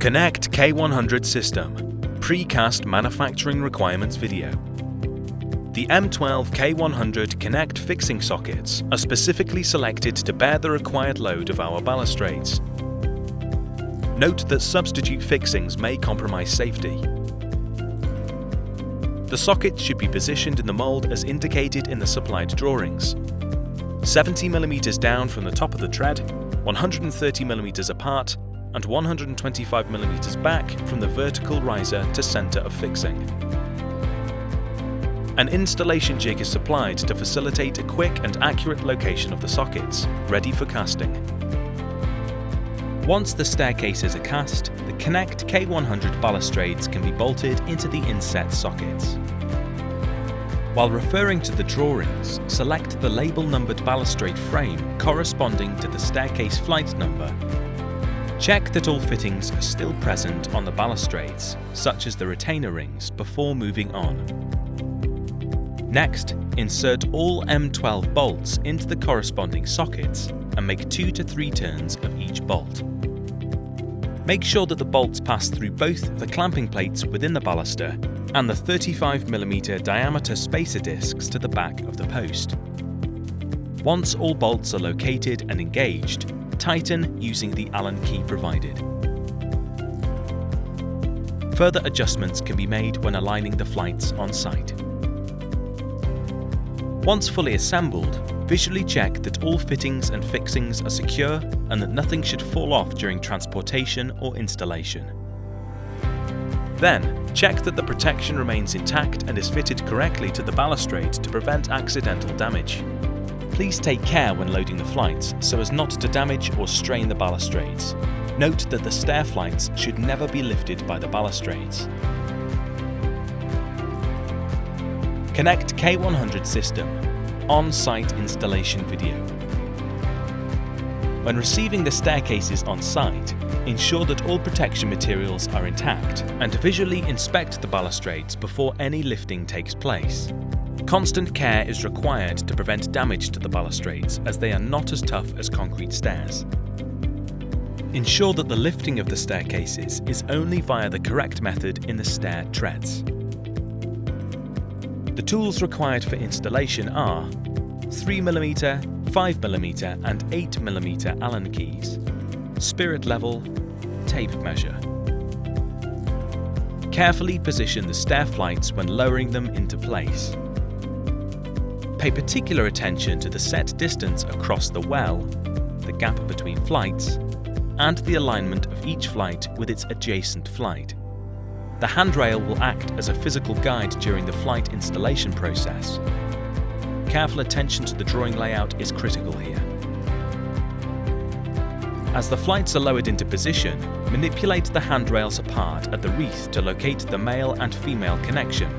Connect K100 system, precast manufacturing requirements video. The M12 K100 Connect fixing sockets are specifically selected to bear the required load of our balustrades. Note that substitute fixings may compromise safety. The sockets should be positioned in the mould as indicated in the supplied drawings. 70 mm down from the top of the tread, 130 mm apart, and 125 mm back from the vertical riser to centre of fixing. An installation jig is supplied to facilitate a quick and accurate location of the sockets, ready for casting. Once the staircases are cast, the Connect K100 balustrades can be bolted into the inset sockets. While referring to the drawings, select the label-numbered balustrade frame corresponding to the staircase flight number. Check that all fittings are still present on the balustrades, such as the retainer rings, before moving on. Next, insert all M12 bolts into the corresponding sockets and make 2 to 3 turns of each bolt. Make sure that the bolts pass through both the clamping plates within the baluster and the 35 mm diameter spacer discs to the back of the post. Once all bolts are located and engaged, tighten using the Allen key provided. Further adjustments can be made when aligning the flights on site. Once fully assembled, visually check that all fittings and fixings are secure and that nothing should fall off during transportation or installation. Then, check that the protection remains intact and is fitted correctly to the balustrade to prevent accidental damage. Please take care when loading the flights so as not to damage or strain the balustrades. Note that the stair flights should never be lifted by the balustrades. Connect K100 system, on-site installation video. When receiving the staircases on site, ensure that all protection materials are intact and visually inspect the balustrades before any lifting takes place. Constant care is required to prevent damage to the balustrades as they are not as tough as concrete stairs. Ensure that the lifting of the staircases is only via the correct method in the stair treads. The tools required for installation are 3mm, 5mm and 8mm Allen keys, spirit level, tape measure. Carefully position the stair flights when lowering them into place. Pay particular attention to the set distance across the well, the gap between flights, and the alignment of each flight with its adjacent flight. The handrail will act as a physical guide during the flight installation process. Careful attention to the drawing layout is critical here. As the flights are lowered into position, manipulate the handrails apart at the wreath to locate the male and female connection.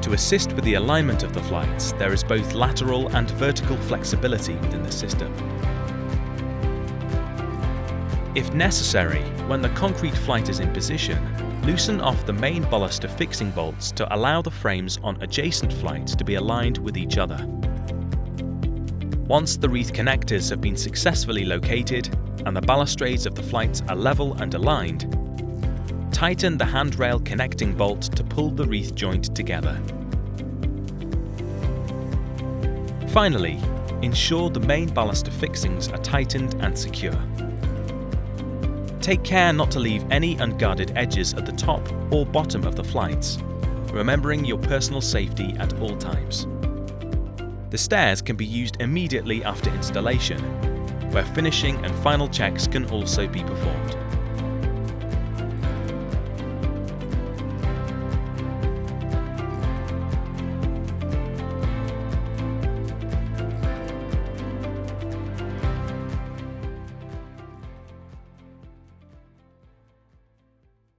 To assist with the alignment of the flights, there is both lateral and vertical flexibility within the system. If necessary, when the concrete flight is in position, loosen off the main baluster fixing bolts to allow the frames on adjacent flights to be aligned with each other. Once the wreath connectors have been successfully located and the balustrades of the flights are level and aligned, tighten the handrail connecting bolt to pull the wreath joint together. Finally, ensure the main baluster fixings are tightened and secure. Take care not to leave any unguarded edges at the top or bottom of the flights, remembering your personal safety at all times. The stairs can be used immediately after installation, where finishing and final checks can also be performed.